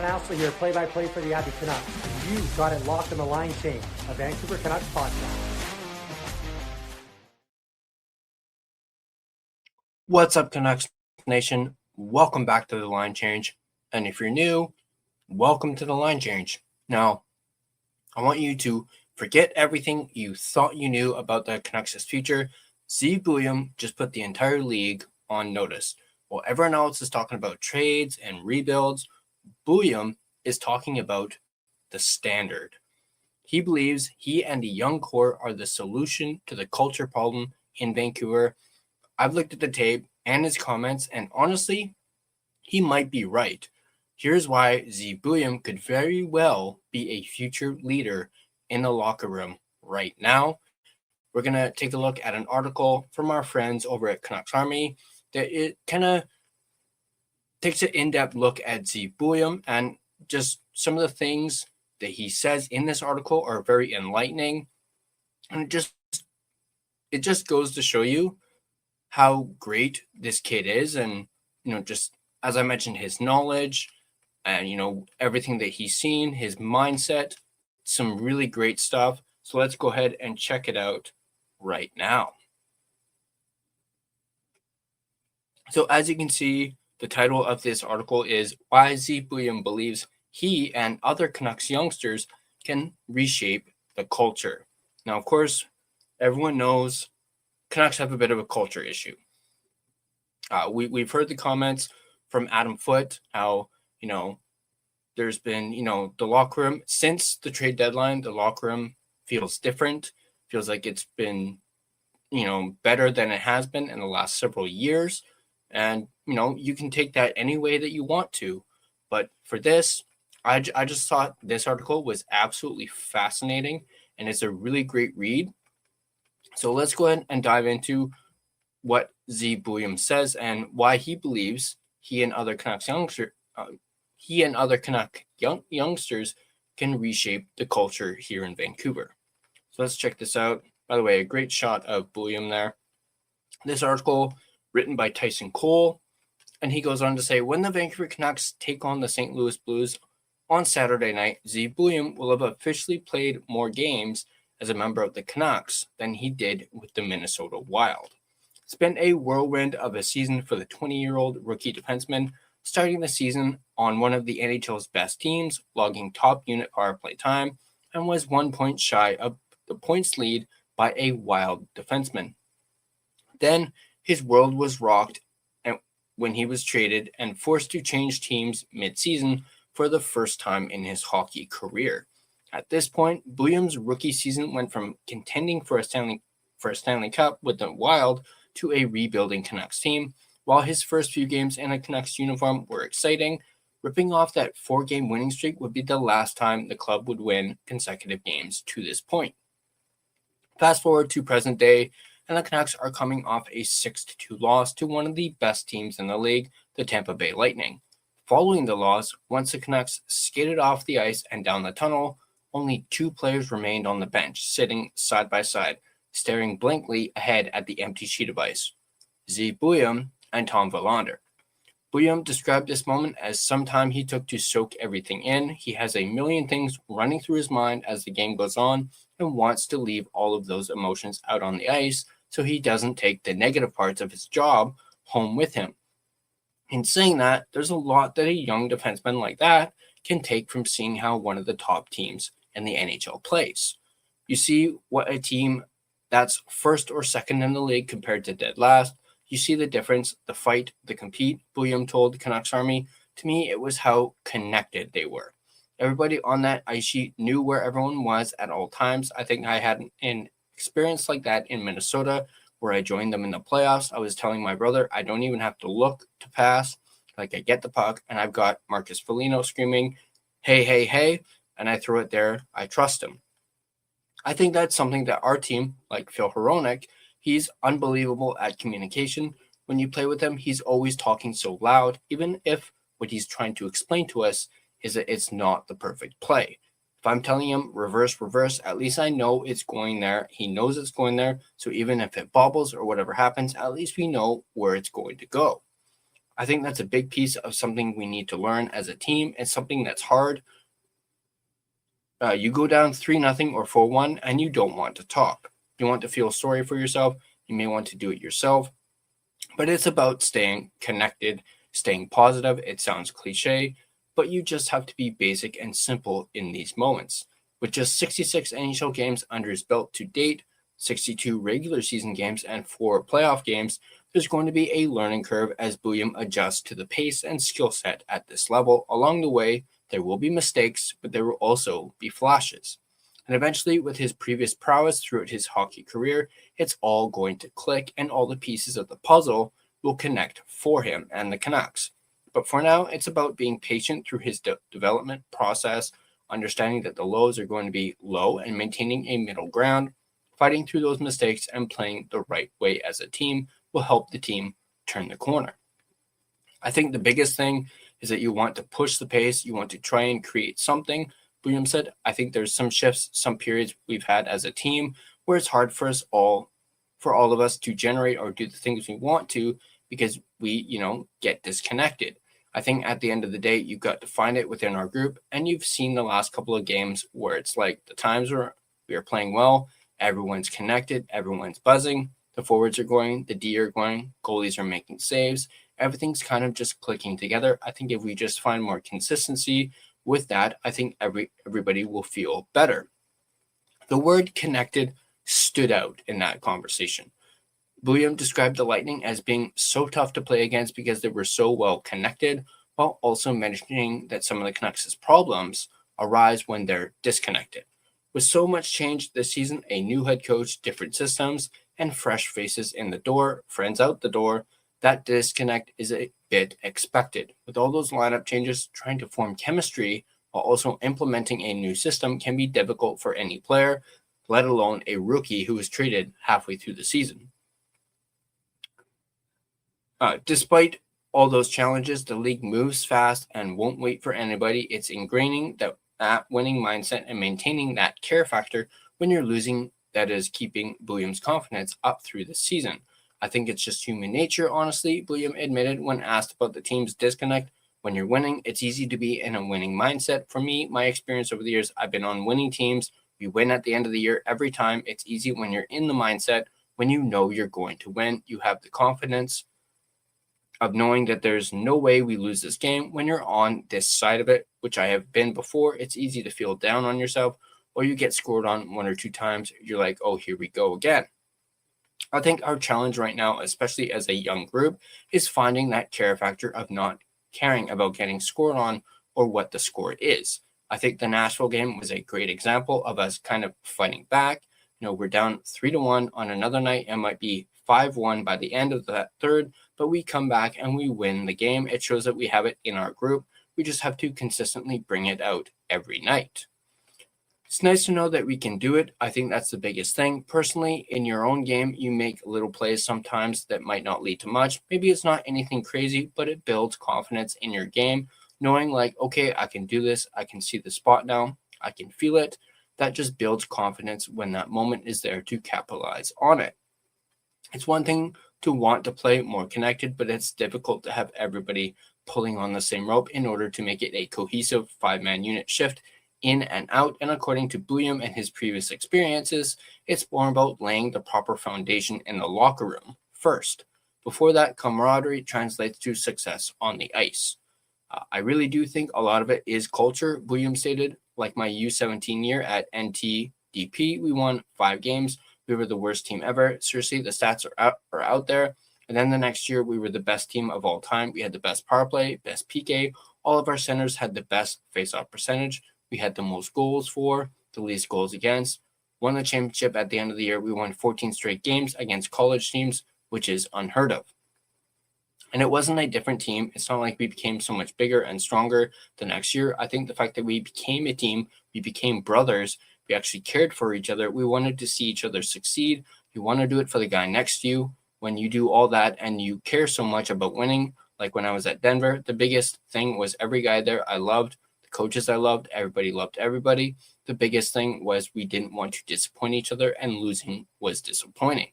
Brandon Astley here, play-by-play for the Abby Canucks. You got it locked on the Line Change, a Vancouver Canucks podcast. What's up, Canucks Nation? Welcome back to the Line Change. And if you're new, welcome to the Line Change. Now, I want you to forget everything you thought you knew about the Canucks' future. Zeev Buium just put the entire league on notice. While everyone else is talking about trades and rebuilds, Buium is talking about the standard. He believes he and the young core are the solution to the culture problem in Vancouver. I've looked at the tape and his comments, and honestly, he might be right. Here's why Zeev Buium could very well be a future leader in the locker room right now. We're going to take a look at an article from our friends over at Canucks Army that it kind of takes an in-depth look at Zeev Buium, and just some of the things that he says in this article are very enlightening. And it just goes to show you how great this kid is, and just as I mentioned, his knowledge and everything that he's seen, his mindset, some really great stuff. So let's go ahead and check it out right now. So as you can see, the title of this article is Why Zeev Buium Believes He and Other Canucks Youngsters Can Reshape the Culture. Now, of course, everyone knows Canucks have a bit of a culture issue. We've heard the comments from Adam Foote, how, there's been, the locker room since the trade deadline, the locker room feels different, feels like it's been, better than it has been in the last several years. And, you can take that any way that you want to. But for this, I just thought this article was absolutely fascinating, and it's a really great read. So let's go ahead and dive into what Zeev Buium says and why he believes he and other Canuck youngsters can reshape the culture here in Vancouver. So let's check this out. By the way, a great shot of Buium there. This article written by Tyson Cole, and he goes on to say, when the Vancouver Canucks take on the St. Louis Blues on Saturday night, Zeev Buium will have officially played more games as a member of the Canucks than he did with the Minnesota Wild. It's been a whirlwind of a season for the 20-year-old rookie defenseman, starting the season on one of the NHL's best teams, logging top unit power play time, and was 1 point shy of the points lead by a Wild defenseman. Then his world was rocked when he was traded and forced to change teams mid-season for the first time in his hockey career. At this point, Buium's rookie season went from contending for a Stanley Cup with the Wild to a rebuilding Canucks team. While his first few games in a Canucks uniform were exciting, ripping off that 4-game winning streak would be the last time the club would win consecutive games to this point. Fast forward to present day, and the Canucks are coming off a 6-2 loss to one of the best teams in the league, the Tampa Bay Lightning. Following the loss, once the Canucks skated off the ice and down the tunnel, only 2 players remained on the bench, sitting side by side, staring blankly ahead at the empty sheet of ice. Zeev Buium and Tom Willander. Buium described this moment as some time he took to soak everything in. He has a million things running through his mind as the game goes on and wants to leave all of those emotions out on the ice so he doesn't take the negative parts of his job home with him. In saying that, there's a lot that a young defenseman like that can take from seeing how one of the top teams in the NHL plays. You see what a team that's first or second in the league compared to dead last. You see the difference, the fight, the compete. Buium told the Canucks Army, to me, it was how connected they were. Everybody on that ice sheet knew where everyone was at all times. I think I had an experience like that in Minnesota where I joined them in the playoffs. I was telling my brother, I don't even have to look to pass. Like, I get the puck and I've got Marcus Foligno screaming, hey, hey, hey, and I throw it there. I trust him. I think that's something that our team, like Phil Hronek, he's unbelievable at communication. When you play with him, he's always talking so loud, even if what he's trying to explain to us is that it's not the perfect play. If I'm telling him reverse, at least I know it's going there. He knows it's going there. So even if it bobbles or whatever happens, at least we know where it's going to go. I think that's a big piece of something we need to learn as a team, and something that's hard. You go down 3-0 or 4-1, and you don't want to talk. You want to feel sorry for yourself. You may want to do it yourself, but it's about staying connected, staying positive. It sounds cliche, but you just have to be basic and simple in these moments. With just 66 NHL games under his belt to date, 62 regular season games, and 4 playoff games, there's going to be a learning curve as Buium adjusts to the pace and skill set at this level. Along the way, there will be mistakes, but there will also be flashes. And eventually, with his previous prowess throughout his hockey career, it's all going to click, and all the pieces of the puzzle will connect for him and the Canucks. But for now, it's about being patient through his development process, understanding that the lows are going to be low and maintaining a middle ground, fighting through those mistakes and playing the right way as a team will help the team turn the corner. I think the biggest thing is that you want to push the pace. You want to try and create something. Buium said, I think there's some shifts, some periods we've had as a team where it's hard for all of us to generate or do the things we want to because we, get disconnected. I think at the end of the day, you've got to find it within our group. And you've seen the last couple of games where it's like the times where we are playing well, everyone's connected, everyone's buzzing, the forwards are going, the D are going, goalies are making saves. Everything's kind of just clicking together. I think if we just find more consistency with that, I think everybody will feel better. The word connected stood out in that conversation. Buium described the Lightning as being so tough to play against because they were so well connected, while also mentioning that some of the Canucks' problems arise when they're disconnected. With so much change this season, a new head coach, different systems, and fresh faces in the door, friends out the door, that disconnect is a bit expected. With all those lineup changes, trying to form chemistry while also implementing a new system can be difficult for any player, let alone a rookie who was traded halfway through the season. Despite all those challenges, the league moves fast and won't wait for anybody. It's ingraining that winning mindset and maintaining that care factor when you're losing that is keeping Buium's confidence up through the season. I think it's just human nature, honestly, Buium admitted when asked about the team's disconnect. When you're winning, it's easy to be in a winning mindset. For me, my experience over the years, I've been on winning teams. We win at the end of the year every time. It's easy when you're in the mindset, when you know you're going to win. You have the confidence of knowing that there's no way we lose this game. When you're on this side of it, which I have been before, it's easy to feel down on yourself, or you get scored on 1 or 2 times. You're like, oh, here we go again. I think our challenge right now, especially as a young group, is finding that care factor of not caring about getting scored on or what the score is. I think the Nashville game was a great example of us kind of fighting back. We're down 3-1 on another night and might be 5-1 by the end of that third, but we come back and we win the game. It shows that we have it in our group. We just have to consistently bring it out every night. It's nice to know that we can do it. I think that's the biggest thing. Personally, in your own game, you make little plays sometimes that might not lead to much. Maybe it's not anything crazy, but it builds confidence in your game. Knowing like, okay, I can do this. I can see the spot now. I can feel it. That just builds confidence when that moment is there to capitalize on it. It's one thing to want to play more connected, but it's difficult to have everybody pulling on the same rope in order to make it a cohesive 5-man unit shift in and out. And according to Buium and his previous experiences, it's more about laying the proper foundation in the locker room first. Before that, camaraderie translates to success on the ice. I really do think a lot of it is culture, Buium stated. Like my U17 year at NTDP, we won 5 games. We were the worst team ever. Seriously, the stats are out there. And then the next year, we were the best team of all time. We had the best power play, best PK. All of our centers had the best face-off percentage. We had the most goals for, the least goals against. Won the championship at the end of the year. We won 14 straight games against college teams, which is unheard of. And it wasn't a different team. It's not like we became so much bigger and stronger the next year. I think the fact that we became a team, we became brothers, we actually cared for each other. We wanted to see each other succeed. You want to do it for the guy next to you. When you do all that and you care so much about winning, like when I was at Denver, the biggest thing was every guy there I loved. Coaches I loved, everybody loved everybody. The biggest thing was we didn't want to disappoint each other, and losing was disappointing.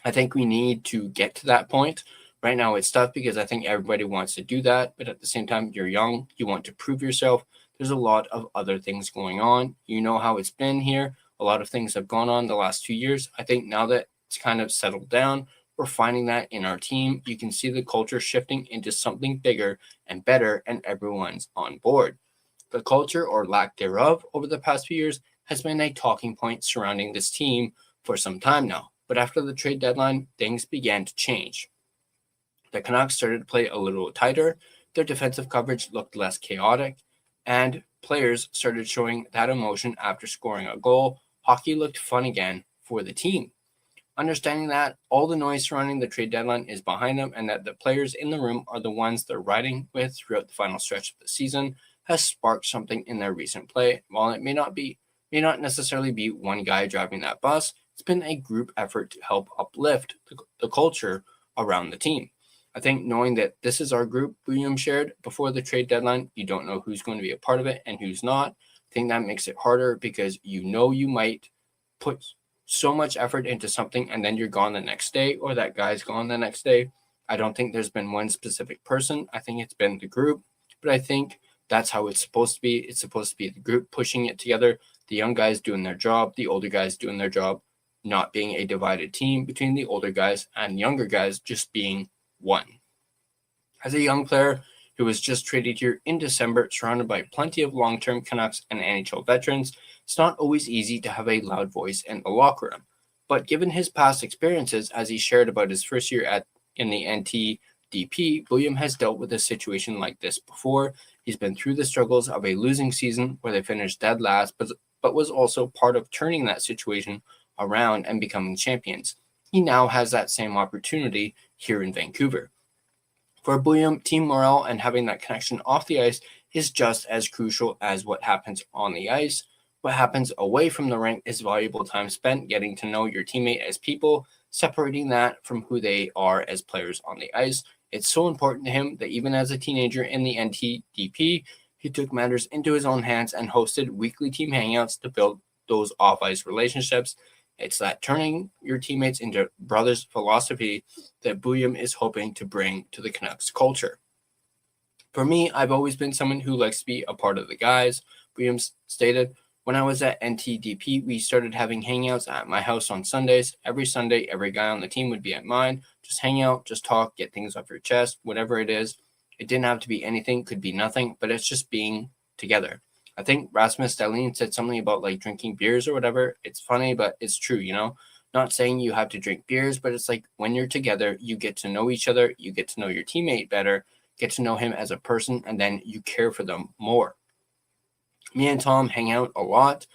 I think we need to get to that point Right now it's tough because I think everybody wants to do that, but at the same time, you're young, you want to prove yourself. There's a lot of other things going on. You know how it's been here. A lot of things have gone on the last 2 years. I think now that it's kind of settled down, we're finding that in our team. You can see the culture shifting into something bigger and better, and everyone's on board. The culture, or lack thereof, over the past few years has been a talking point surrounding this team for some time now. But after the trade deadline, things began to change. The Canucks started to play a little tighter, their defensive coverage looked less chaotic, and players started showing that emotion after scoring a goal. Hockey looked fun again for the team. Understanding that all the noise surrounding the trade deadline is behind them and that the players in the room are the ones they're riding with throughout the final stretch of the season has sparked something in their recent play. While it may not necessarily be one guy driving that bus, it's been a group effort to help uplift the culture around the team. I think knowing that this is our group, Buium shared before the trade deadline, you don't know who's going to be a part of it and who's not. I think that makes it harder because you know you might put so much effort into something and then you're gone the next day, or that guy's gone the next day. I don't think there's been one specific person. I think it's been the group, but I think that's how it's supposed to be. It's supposed to be the group pushing it together, the young guys doing their job, the older guys doing their job, not being a divided team between the older guys and younger guys, just being one. As a young player who was just traded here in December, surrounded by plenty of long-term Canucks and NHL veterans, it's not always easy to have a loud voice in the locker room. But given his past experiences, as he shared about his first year in the NTDP, William has dealt with a situation like this before. He's been through the struggles of a losing season where they finished dead last, but was also part of turning that situation around and becoming champions. He now has that same opportunity here in Vancouver. For Buium, team morale and having that connection off the ice is just as crucial as what happens on the ice. What happens away from the rink is valuable time spent getting to know your teammate as people, separating that from who they are as players on the ice. It's so important to him that even as a teenager in the NTDP, he took matters into his own hands and hosted weekly team hangouts to build those off-ice relationships. It's that turning your teammates into brothers philosophy that Buium is hoping to bring to the Canucks culture. For me, I've always been someone who likes to be a part of the guys. Buium stated, when I was at NTDP, we started having hangouts at my house on Sundays. Every Sunday, every guy on the team would be at mine. Just hang out, just talk, get things off your chest, whatever it is. It didn't have to be anything, could be nothing, but it's just being together. I think Rasmus Dahlin said something about like drinking beers or whatever. It's funny, but it's true, you know? Not saying you have to drink beers, but it's like when you're together, you get to know each other, you get to know your teammate better, get to know him as a person, and then you care for them more. Me and Tom hang out a lot.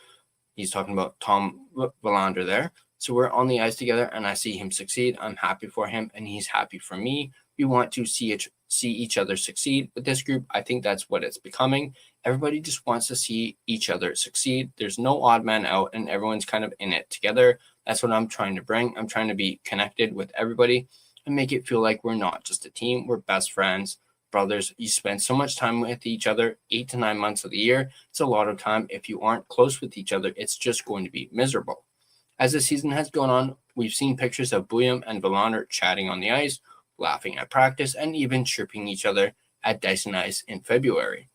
He's talking about Tom Willander there. So we're on the ice together and I see him succeed. I'm happy for him and he's happy for me. We want to see each other succeed. With this group, I think that's what it's becoming. Everybody just wants to see each other succeed. There's no odd man out and everyone's kind of in it together. That's what I'm trying to bring. I'm trying to be connected with everybody and make it feel like we're not just a team. We're best friends, brothers. You spend so much time with each other, 8 to 9 months of the year. It's a lot of time. If you aren't close with each other, it's just going to be miserable. As the season has gone on, we've seen pictures of Buium and Willander chatting on the ice, laughing at practice, and even chirping each other at Dyson Ice in February.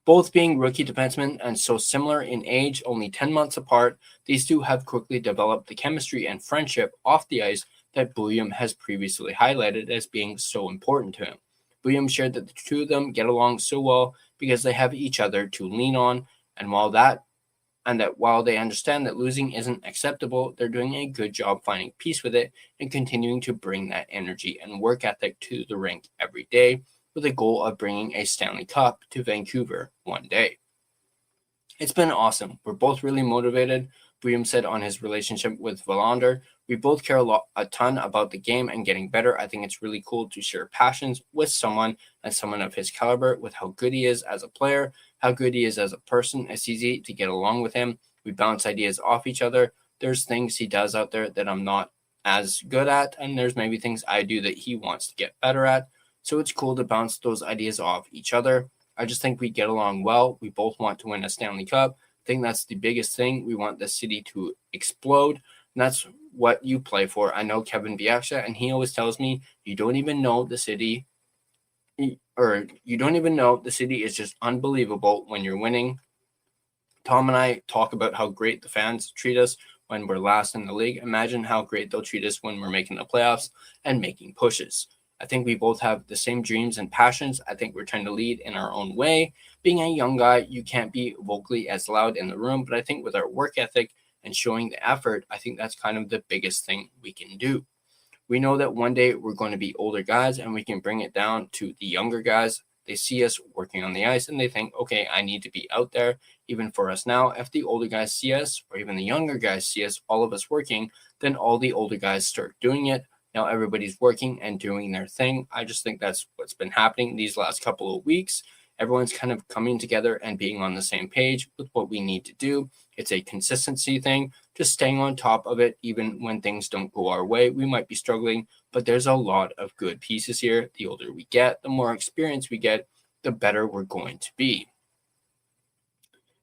Both being rookie defensemen and so similar in age, only 10 months apart, these two have quickly developed the chemistry and friendship off the ice that Buium has previously highlighted as being so important to him. Buium shared that the two of them get along so well because they have each other to lean on, and while they understand that losing isn't acceptable, they're doing a good job finding peace with it and continuing to bring that energy and work ethic to the rink every day with a goal of bringing a Stanley Cup to Vancouver one day. It's been awesome. We're both really motivated. Buium said on his relationship with Willander, we both care a ton about the game and getting better. I think it's really cool to share passions with someone of his caliber, with how good he is as a player, how good he is as a person. It's easy to get along with him. We bounce ideas off each other. There's things he does out there that I'm not as good at, and there's maybe things I do that he wants to get better at. So it's cool to bounce those ideas off each other. I just think we get along well. We both want to win a Stanley Cup. I think that's the biggest thing. We want the city to explode. And that's what you play for. I know Kevin Bieksa, and he always tells me, you don't even know the city, or you don't even know the city is just unbelievable when you're winning. Tom and I talk about how great the fans treat us when we're last in the league. Imagine how great they'll treat us when we're making the playoffs and making pushes. I think we both have the same dreams and passions. I think we're trying to lead in our own way. Being a young guy, you can't be vocally as loud in the room, but I think with our work ethic and showing the effort, I think that's kind of the biggest thing we can do. We know that one day we're going to be older guys and we can bring it down to the younger guys. They see us working on the ice and they think, okay, I need to be out there. Even for us now, if the older guys see us or even the younger guys see us, all of us working, then all the older guys start doing it. Now everybody's working and doing their thing. I just think that's what's been happening these last couple of weeks. Everyone's kind of coming together and being on the same page with what we need to do. It's a consistency thing, just staying on top of it, even when things don't go our way. We might be struggling, but there's a lot of good pieces here. The older we get, the more experience we get, the better we're going to be.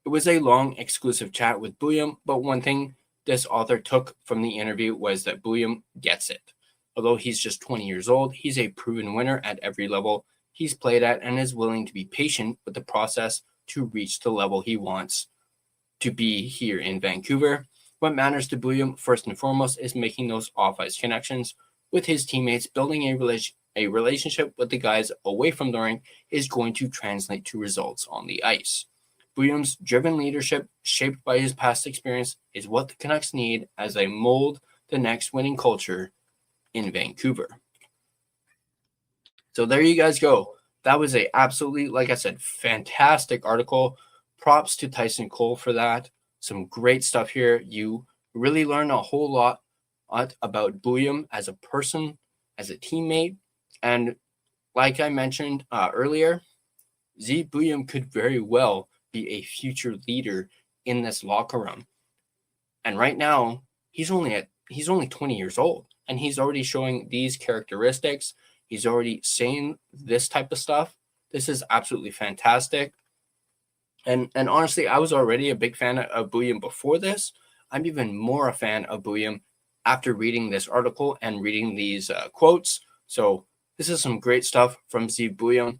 It was a long, exclusive chat with Buium, but one thing this author took from the interview was that Buium gets it. Although he's just 20 years old, he's a proven winner at every level he's played at and is willing to be patient with the process to reach the level he wants to be here in Vancouver. What matters to Buium, first and foremost, is making those off-ice connections with his teammates. Building a relationship with the guys away from the rink is going to translate to results on the ice. Buium's driven leadership, shaped by his past experience, is what the Canucks need as they mold the next winning culture in Vancouver. So there you guys go. That was a absolutely, like I said, fantastic article. Props to Tyson Cole for that. Some great stuff here. You really learn a whole lot about Buium as a person, as a teammate. And like I mentioned earlier, Zeev Buium could very well be a future leader in this locker room. And right now, he's only 20 years old, and he's already showing these characteristics. He's already saying this type of stuff. This is absolutely fantastic. And honestly, I was already a big fan of Buium before this. I'm even more a fan of Buium after reading this article and reading these quotes. So this is some great stuff from Zeev Buium.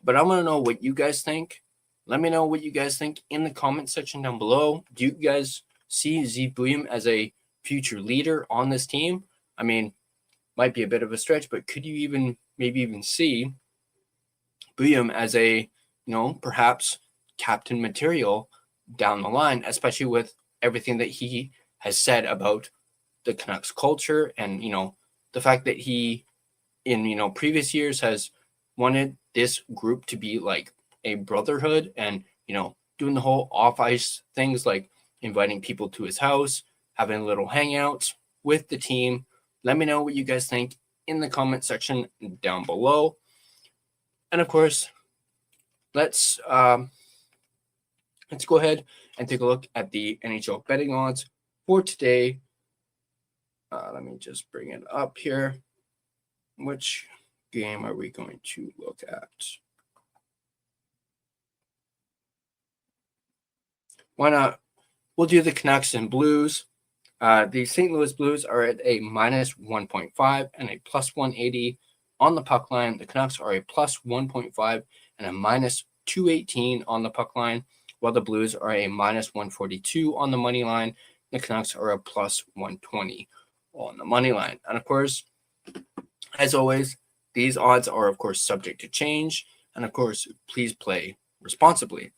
But I want to know what you guys think. Let me know what you guys think in the comment section down below. Do you guys see Zeev Buium as a future leader on this team? I mean, might be a bit of a stretch, but could you maybe even see Buium as a, perhaps captain material down the line, especially with everything that he has said about the Canucks culture and, the fact that he in, previous years has wanted this group to be like a brotherhood and, doing the whole off-ice things like inviting people to his house, having little hangouts with the team. Let me know what you guys think in the comment section down below. And of course, let's go ahead and take a look at the NHL betting odds for today. Let me just bring it up here. Which game are we going to look at? Why not? We'll do the Canucks and Blues. The St. Louis Blues are at a minus 1.5 and a plus 180 on the puck line. The Canucks are a plus 1.5 and a minus 218 on the puck line, while the Blues are a minus 142 on the money line. The Canucks are a plus 120 on the money line. And of course, as always, these odds are, of course, subject to change. And of course, please play responsibly.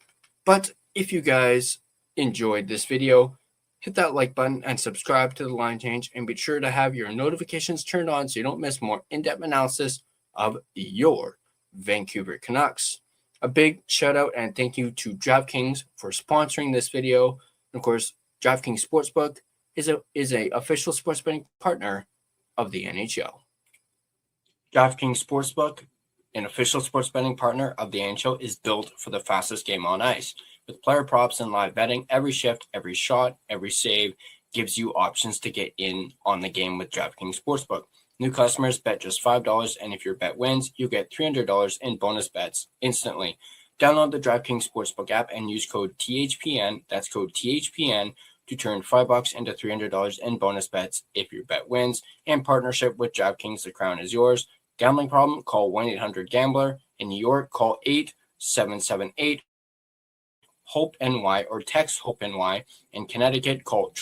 But if you guys enjoyed this video, hit that like button and subscribe to the Line Change, and be sure to have your notifications turned on so you don't miss more in-depth analysis of your Vancouver Canucks. A big shout out and thank you to DraftKings for sponsoring this video. And of course, DraftKings Sportsbook is a official sports betting partner of the NHL. DraftKings Sportsbook, an official sports betting partner of the NHL, is built for the fastest game on ice. With player props and live betting, every shift, every shot, every save gives you options to get in on the game with DraftKings Sportsbook. New customers bet just $5, and if your bet wins, you get $300 in bonus bets instantly. Download the DraftKings Sportsbook app and use code THPN, that's code THPN, to turn $5 into $300 in bonus bets if your bet wins. In partnership with DraftKings, the crown is yours. Gambling problem? Call 1-800-GAMBLER. In New York, call 877-8-HOPE-NY or text HOPE-NY. In Connecticut, call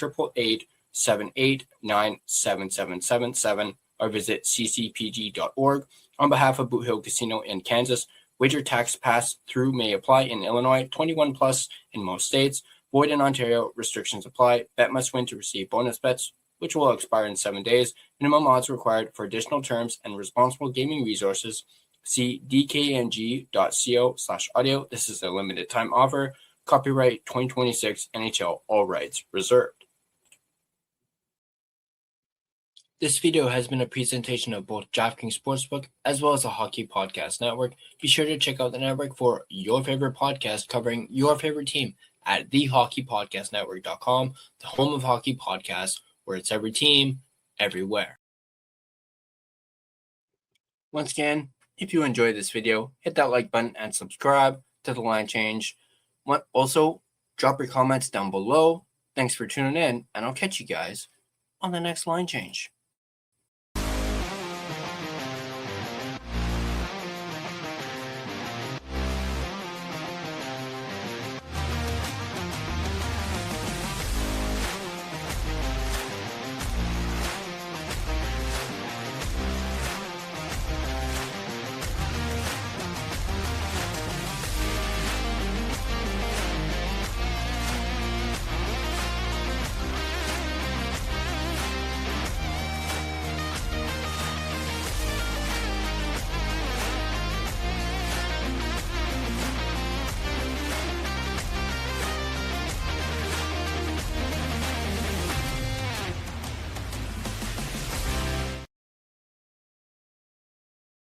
888-789-7777 or visit ccpg.org. On behalf of Boot Hill Casino in Kansas, wager tax pass-through may apply in Illinois, 21 plus in most states. Void in Ontario, restrictions apply. Bet must win to receive bonus bets, which will expire in 7 days. Minimum odds required. For additional terms and responsible gaming resources, see dkng.co/audio. This is a limited time offer. Copyright 2026 NHL, all rights reserved. This video has been a presentation of both DraftKings Sportsbook as well as the Hockey Podcast Network. Be sure to check out the network for your favorite podcast covering your favorite team at thehockeypodcastnetwork.com, the home of hockey podcasts, where it's every team, everywhere. Once again, if you enjoyed this video, hit that like button and subscribe to The Line Change. Also, drop your comments down below. Thanks for tuning in, and I'll catch you guys on the next Line Change.